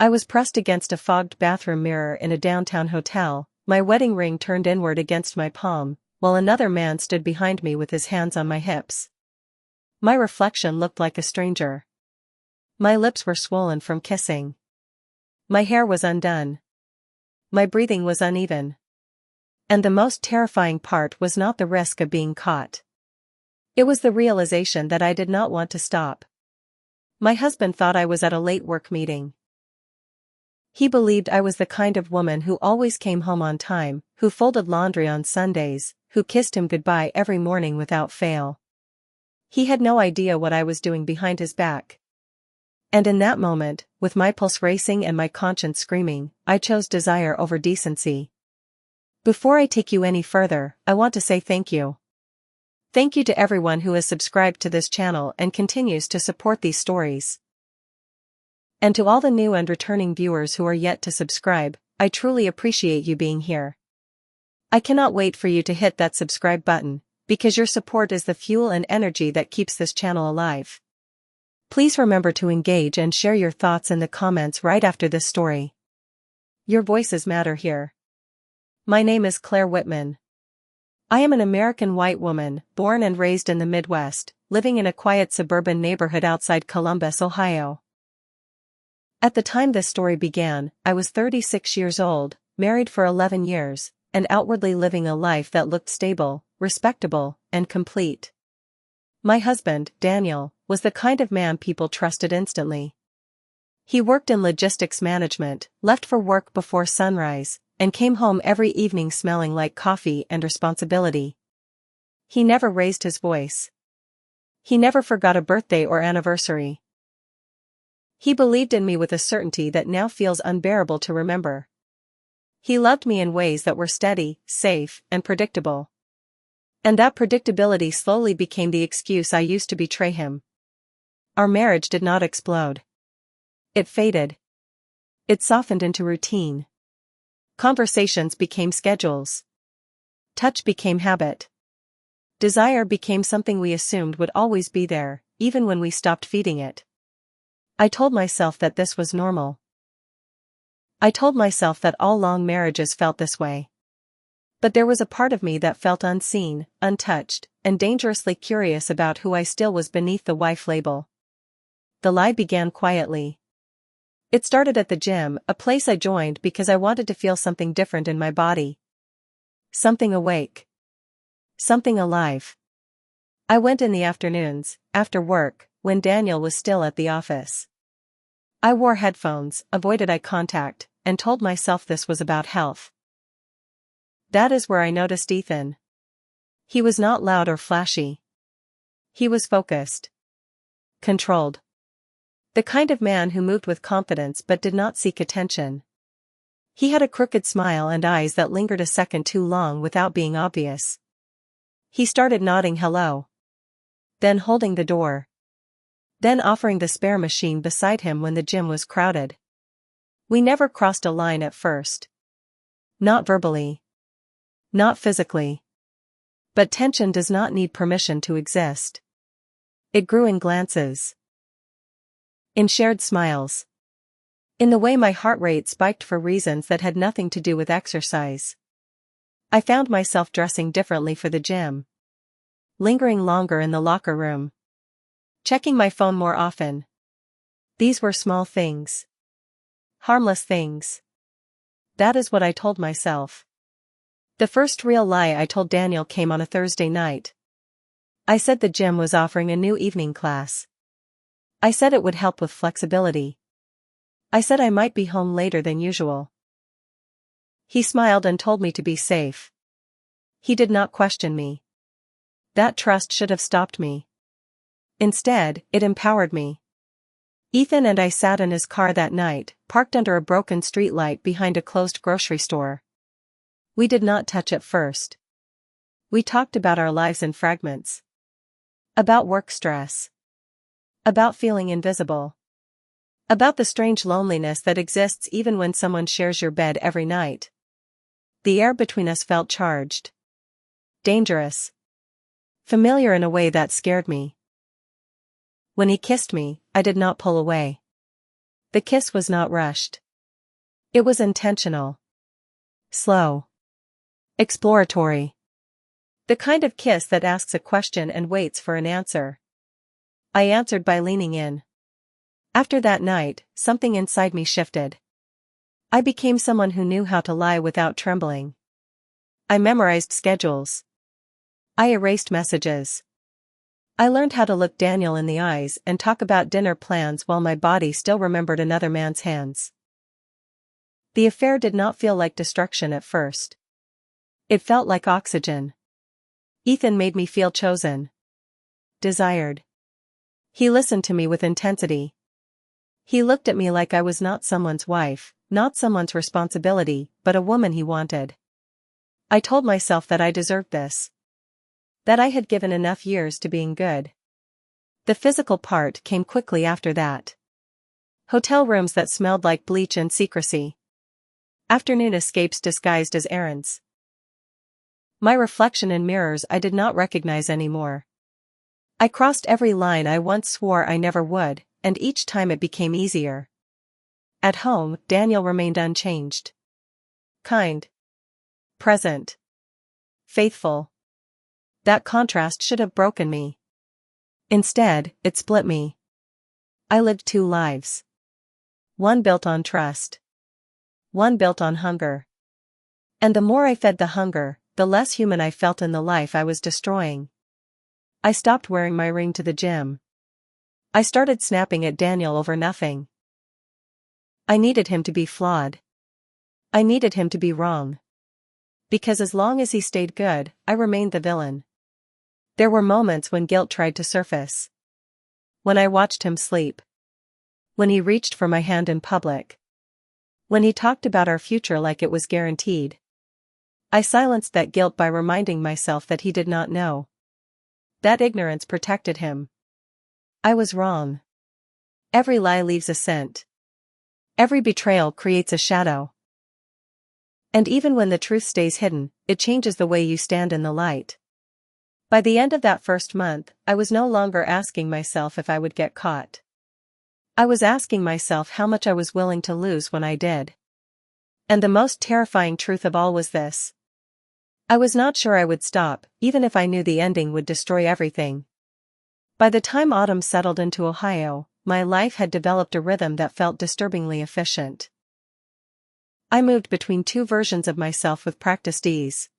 I was pressed against a fogged bathroom mirror in a downtown hotel, my wedding ring turned inward against my palm, while another man stood behind me with his hands on my hips. My reflection looked like a stranger. My lips were swollen from kissing. My hair was undone. My breathing was uneven. And the most terrifying part was not the risk of being caught. It was the realization that I did not want to stop. My husband thought I was at a late work meeting. He believed I was the kind of woman who always came home on time, who folded laundry on Sundays, who kissed him goodbye every morning without fail. He had no idea what I was doing behind his back. And in that moment, with my pulse racing and my conscience screaming, I chose desire over decency. Before I take you any further, I want to say thank you. Thank you to everyone who has subscribed to this channel and continues to support these stories. And to all the new and returning viewers who are yet to subscribe, I truly appreciate you being here. I cannot wait for you to hit that subscribe button, because your support is the fuel and energy that keeps this channel alive. Please remember to engage and share your thoughts in the comments right after this story. Your voices matter here. My name is Claire Whitman. I am an American white woman, born and raised in the Midwest, living in a quiet suburban neighborhood outside Columbus, Ohio. At the time this story began, I was 36 years old, married for 11 years, and outwardly living a life that looked stable, respectable, and complete. My husband, Daniel, was the kind of man people trusted instantly. He worked in logistics management, left for work before sunrise, and came home every evening smelling like coffee and responsibility. He never raised his voice. He never forgot a birthday or anniversary. He believed in me with a certainty that now feels unbearable to remember. He loved me in ways that were steady, safe, and predictable. And that predictability slowly became the excuse I used to betray him. Our marriage did not explode. It faded. It softened into routine. Conversations became schedules. Touch became habit. Desire became something we assumed would always be there, even when we stopped feeding it. I told myself that this was normal. I told myself that all long marriages felt this way. But there was a part of me that felt unseen, untouched, and dangerously curious about who I still was beneath the wife label. The lie began quietly. It started at the gym, a place I joined because I wanted to feel something different in my body. Something awake. Something alive. I went in the afternoons, after work, when Daniel was still at the office. I wore headphones, avoided eye contact, and told myself this was about health. That is where I noticed Ethan. He was not loud or flashy. He was focused. Controlled. The kind of man who moved with confidence but did not seek attention. He had a crooked smile and eyes that lingered a second too long without being obvious. He started nodding hello. Then holding the door. Then offering the spare machine beside him when the gym was crowded. We never crossed a line at first. Not verbally. Not physically. But tension does not need permission to exist. It grew in glances. In shared smiles. In the way my heart rate spiked for reasons that had nothing to do with exercise. I found myself dressing differently for the gym. Lingering longer in the locker room. Checking my phone more often. These were small things. Harmless things. That is what I told myself. The first real lie I told Daniel came on a Thursday night. I said the gym was offering a new evening class. I said it would help with flexibility. I said I might be home later than usual. He smiled and told me to be safe. He did not question me. That trust should have stopped me. Instead, it empowered me. Ethan and I sat in his car that night, parked under a broken streetlight behind a closed grocery store. We did not touch at first. We talked about our lives in fragments. About work stress. About feeling invisible. About the strange loneliness that exists even when someone shares your bed every night. The air between us felt charged. Dangerous. Familiar in a way that scared me. When he kissed me, I did not pull away. The kiss was not rushed. It was intentional. Slow. Exploratory. The kind of kiss that asks a question and waits for an answer. I answered by leaning in. After that night, something inside me shifted. I became someone who knew how to lie without trembling. I memorized schedules. I erased messages. I learned how to look Daniel in the eyes and talk about dinner plans while my body still remembered another man's hands. The affair did not feel like destruction at first. It felt like oxygen. Ethan made me feel chosen. Desired. He listened to me with intensity. He looked at me like I was not someone's wife, not someone's responsibility, but a woman he wanted. I told myself that I deserved this. That I had given enough years to being good. The physical part came quickly after that. Hotel rooms that smelled like bleach and secrecy. Afternoon escapes disguised as errands. My reflection in mirrors I did not recognize anymore. I crossed every line I once swore I never would, and each time it became easier. At home, Daniel remained unchanged. Kind. Present. Faithful. That contrast should have broken me. Instead, it split me. I lived two lives. One built on trust. One built on hunger. And the more I fed the hunger, the less human I felt in the life I was destroying. I stopped wearing my ring to the gym. I started snapping at Daniel over nothing. I needed him to be flawed. I needed him to be wrong. Because as long as he stayed good, I remained the villain. There were moments when guilt tried to surface. When I watched him sleep. When he reached for my hand in public. When he talked about our future like it was guaranteed. I silenced that guilt by reminding myself that he did not know. That ignorance protected him. I was wrong. Every lie leaves a scent. Every betrayal creates a shadow. And even when the truth stays hidden, it changes the way you stand in the light. By the end of that first month, I was no longer asking myself if I would get caught. I was asking myself how much I was willing to lose when I did. And the most terrifying truth of all was this. I was not sure I would stop, even if I knew the ending would destroy everything. By the time autumn settled into Ohio, my life had developed a rhythm that felt disturbingly efficient. I moved between two versions of myself with practiced ease.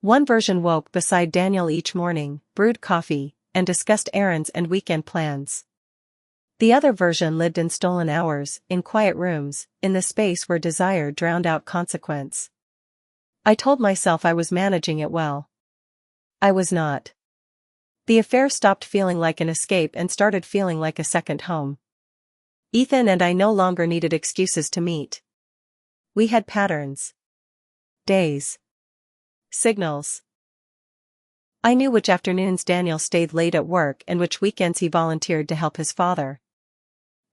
One version woke beside Daniel each morning, brewed coffee, and discussed errands and weekend plans. The other version lived in stolen hours, in quiet rooms, in the space where desire drowned out consequence. I told myself I was managing it well. I was not. The affair stopped feeling like an escape and started feeling like a second home. Ethan and I no longer needed excuses to meet. We had patterns. Days. Signals. I knew which afternoons Daniel stayed late at work and which weekends he volunteered to help his father.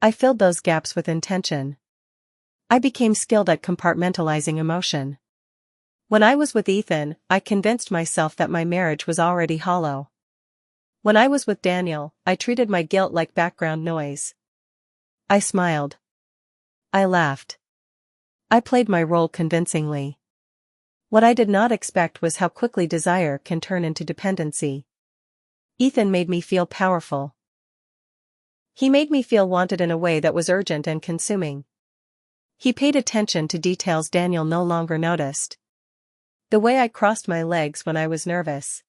I filled those gaps with intention. I became skilled at compartmentalizing emotion. When I was with Ethan, I convinced myself that my marriage was already hollow. When I was with Daniel, I treated my guilt like background noise. I smiled. I laughed. I played my role convincingly. What I did not expect was how quickly desire can turn into dependency. Ethan made me feel powerful. He made me feel wanted in a way that was urgent and consuming. He paid attention to details Daniel no longer noticed. The way I crossed my legs when I was nervous.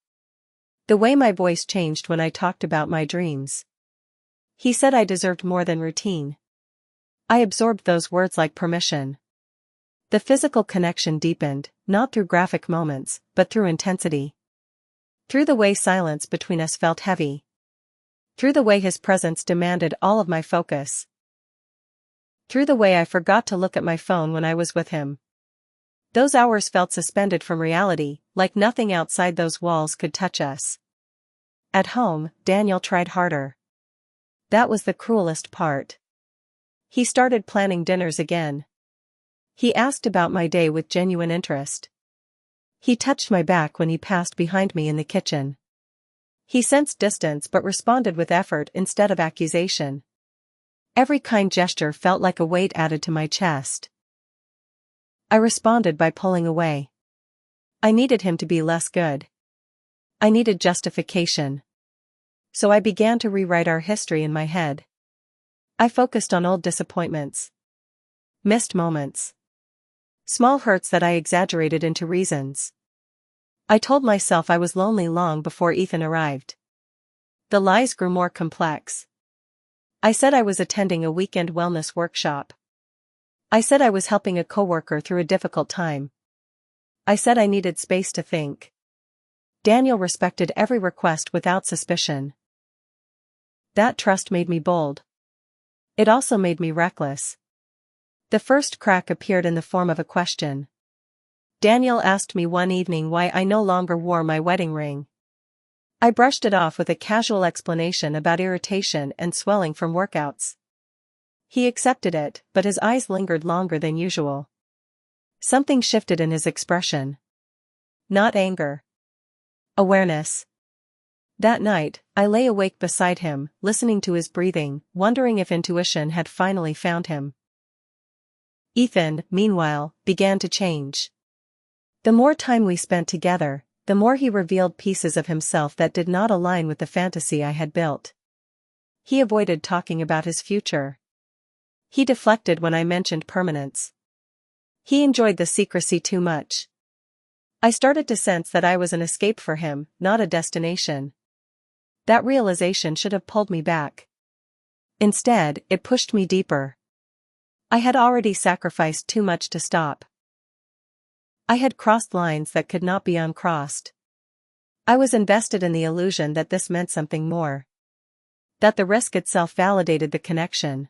The way my voice changed when I talked about my dreams. He said I deserved more than routine. I absorbed those words like permission. The physical connection deepened, not through graphic moments, but through intensity. Through the way silence between us felt heavy. Through the way his presence demanded all of my focus. Through the way I forgot to look at my phone when I was with him. Those hours felt suspended from reality, like nothing outside those walls could touch us. At home, Daniel tried harder. That was the cruelest part. He started planning dinners again. He asked about my day with genuine interest. He touched my back when he passed behind me in the kitchen. He sensed distance but responded with effort instead of accusation. Every kind gesture felt like a weight added to my chest. I responded by pulling away. I needed him to be less good. I needed justification. So I began to rewrite our history in my head. I focused on old disappointments. Missed moments. Small hurts that I exaggerated into reasons. I told myself I was lonely long before Ethan arrived. The lies grew more complex. I said I was attending a weekend wellness workshop. I said I was helping a coworker through a difficult time. I said I needed space to think. Daniel respected every request without suspicion. That trust made me bold. It also made me reckless. The first crack appeared in the form of a question. Daniel asked me one evening why I no longer wore my wedding ring. I brushed it off with a casual explanation about irritation and swelling from workouts. He accepted it, but his eyes lingered longer than usual. Something shifted in his expression. Not anger. Awareness. That night, I lay awake beside him, listening to his breathing, wondering if intuition had finally found him. Ethan, meanwhile, began to change. The more time we spent together, the more he revealed pieces of himself that did not align with the fantasy I had built. He avoided talking about his future. He deflected when I mentioned permanence. He enjoyed the secrecy too much. I started to sense that I was an escape for him, not a destination. That realization should have pulled me back. Instead, it pushed me deeper. I had already sacrificed too much to stop. I had crossed lines that could not be uncrossed. I was invested in the illusion that this meant something more. That the risk itself validated the connection.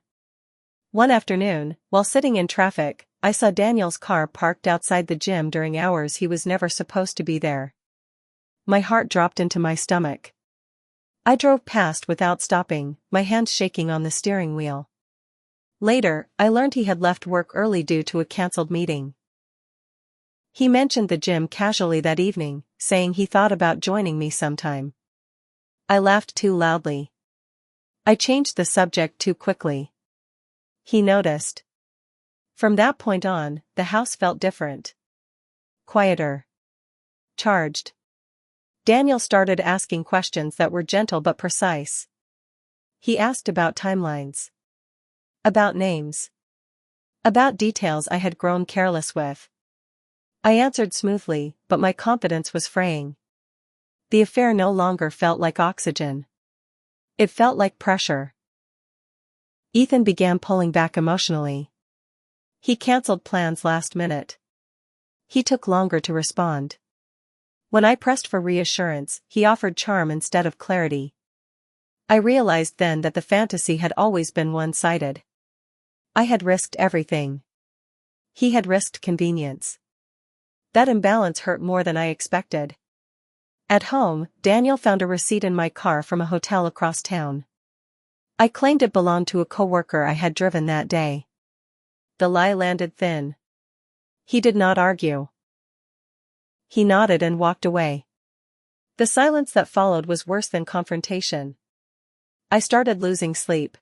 One afternoon, while sitting in traffic, I saw Daniel's car parked outside the gym during hours he was never supposed to be there. My heart dropped into my stomach. I drove past without stopping, my hands shaking on the steering wheel. Later, I learned he had left work early due to a cancelled meeting. He mentioned the gym casually that evening, saying he thought about joining me sometime. I laughed too loudly. I changed the subject too quickly. He noticed. From that point on, the house felt different. Quieter. Charged. Daniel started asking questions that were gentle but precise. He asked about timelines. About names. About details I had grown careless with. I answered smoothly, but my confidence was fraying. The affair no longer felt like oxygen. It felt like pressure. Ethan began pulling back emotionally. He cancelled plans last minute. He took longer to respond. When I pressed for reassurance, he offered charm instead of clarity. I realized then that the fantasy had always been one-sided. I had risked everything. He had risked convenience. That imbalance hurt more than I expected. At home, Daniel found a receipt in my car from a hotel across town. I claimed it belonged to a coworker I had driven that day. The lie landed thin. He did not argue. He nodded and walked away. The silence that followed was worse than confrontation. I started losing sleep.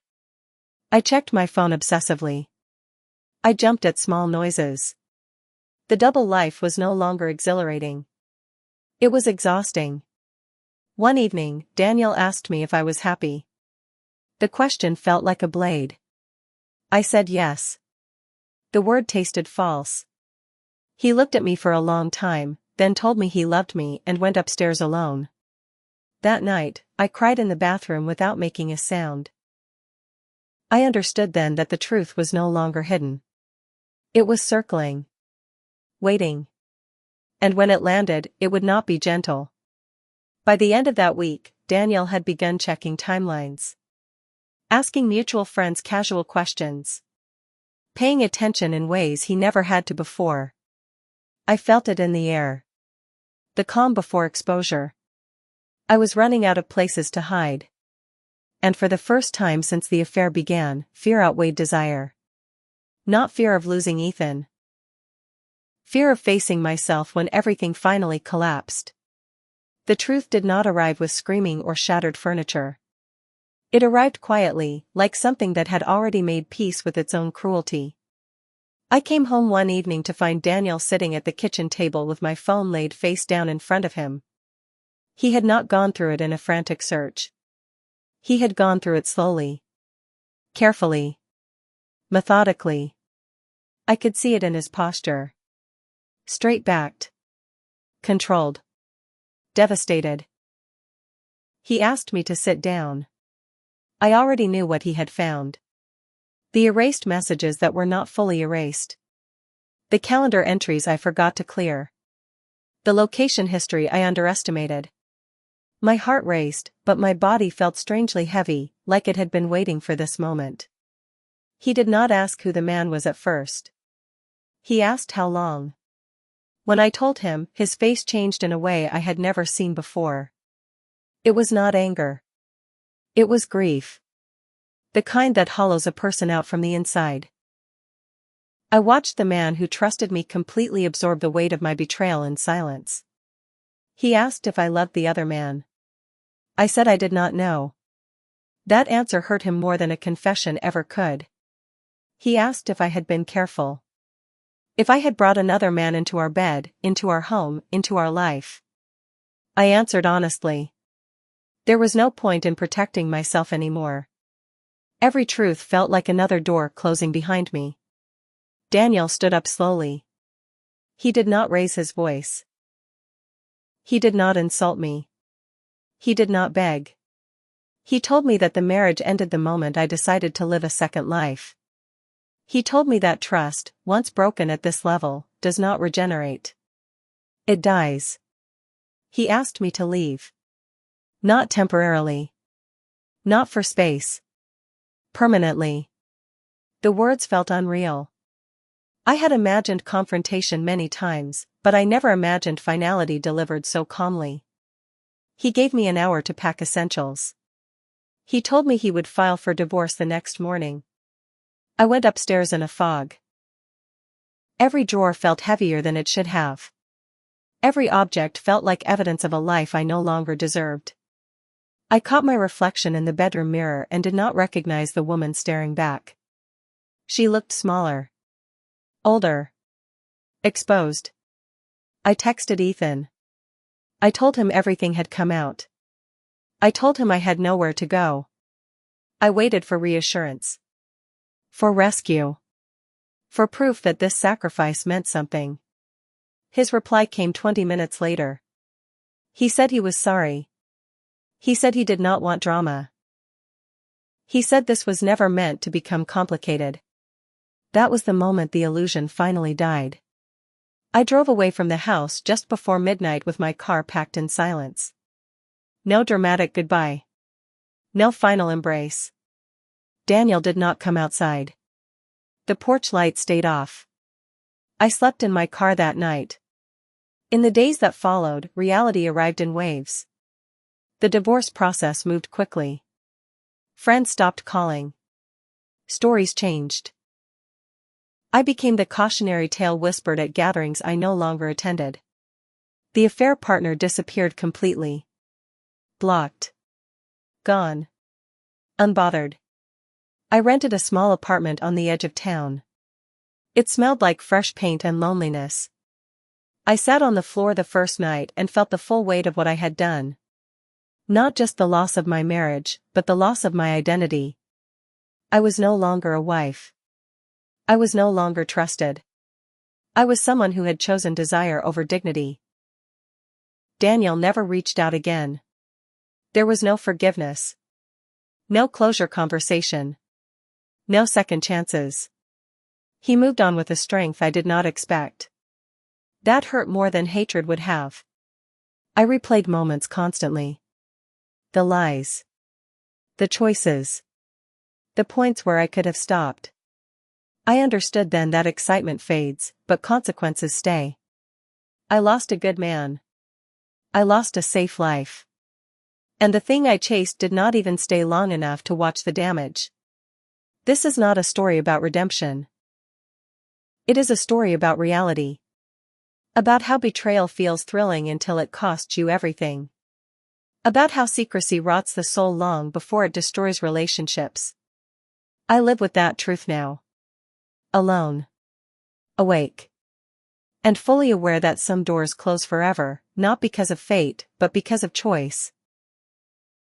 I checked my phone obsessively. I jumped at small noises. The double life was no longer exhilarating. It was exhausting. One evening, Daniel asked me if I was happy. The question felt like a blade. I said yes. The word tasted false. He looked at me for a long time, then told me he loved me and went upstairs alone. That night, I cried in the bathroom without making a sound. I understood then that the truth was no longer hidden. It was circling. Waiting. And when it landed, it would not be gentle. By the end of that week, Daniel had begun checking timelines. Asking mutual friends casual questions. Paying attention in ways he never had to before. I felt it in the air. The calm before exposure. I was running out of places to hide. And for the first time since the affair began, fear outweighed desire. Not fear of losing Ethan. Fear of facing myself when everything finally collapsed. The truth did not arrive with screaming or shattered furniture. It arrived quietly, like something that had already made peace with its own cruelty. I came home one evening to find Daniel sitting at the kitchen table with my phone laid face down in front of him. He had not gone through it in a frantic search. He had gone through it slowly. Carefully. Methodically. I could see it in his posture. Straight-backed. Controlled. Devastated. He asked me to sit down. I already knew what he had found. The erased messages that were not fully erased. The calendar entries I forgot to clear. The location history I underestimated. My heart raced, but my body felt strangely heavy, like it had been waiting for this moment. He did not ask who the man was at first. He asked how long. When I told him, his face changed in a way I had never seen before. It was not anger. It was grief. The kind that hollows a person out from the inside. I watched the man who trusted me completely absorb the weight of my betrayal in silence. He asked if I loved the other man. I said I did not know. That answer hurt him more than a confession ever could. He asked if I had been careful. If I had brought another man into our bed, into our home, into our life. I answered honestly. There was no point in protecting myself anymore. Every truth felt like another door closing behind me. Daniel stood up slowly. He did not raise his voice. He did not insult me. He did not beg. He told me that the marriage ended the moment I decided to live a second life. He told me that trust, once broken at this level, does not regenerate. It dies. He asked me to leave. Not temporarily. Not for space. Permanently. The words felt unreal. I had imagined confrontation many times, but I never imagined finality delivered so calmly. He gave me an hour to pack essentials. He told me he would file for divorce the next morning. I went upstairs in a fog. Every drawer felt heavier than it should have. Every object felt like evidence of a life I no longer deserved. I caught my reflection in the bedroom mirror and did not recognize the woman staring back. She looked smaller. Older. Exposed. I texted Ethan. I told him everything had come out. I told him I had nowhere to go. I waited for reassurance. For rescue. For proof that this sacrifice meant something. His reply came 20 minutes later. He said he was sorry. He said he did not want drama. He said this was never meant to become complicated. That was the moment the illusion finally died. I drove away from the house just before midnight with my car packed in silence. No dramatic goodbye. No final embrace. Daniel did not come outside. The porch light stayed off. I slept in my car that night. In the days that followed, reality arrived in waves. The divorce process moved quickly. Friends stopped calling. Stories changed. I became the cautionary tale whispered at gatherings I no longer attended. The affair partner disappeared completely. Blocked. Gone. Unbothered. I rented a small apartment on the edge of town. It smelled like fresh paint and loneliness. I sat on the floor the first night and felt the full weight of what I had done. Not just the loss of my marriage, but the loss of my identity. I was no longer a wife. I was no longer trusted. I was someone who had chosen desire over dignity. Daniel never reached out again. There was no forgiveness. No closure conversation. No second chances. He moved on with a strength I did not expect. That hurt more than hatred would have. I replayed moments constantly. The lies. The choices. The points where I could have stopped. I understood then that excitement fades, but consequences stay. I lost a good man. I lost a safe life. And the thing I chased did not even stay long enough to watch the damage. This is not a story about redemption. It is a story about reality. About how betrayal feels thrilling until it costs you everything. About how secrecy rots the soul long before it destroys relationships. I live with that truth now. Alone. Awake. And fully aware that some doors close forever, not because of fate, but because of choice.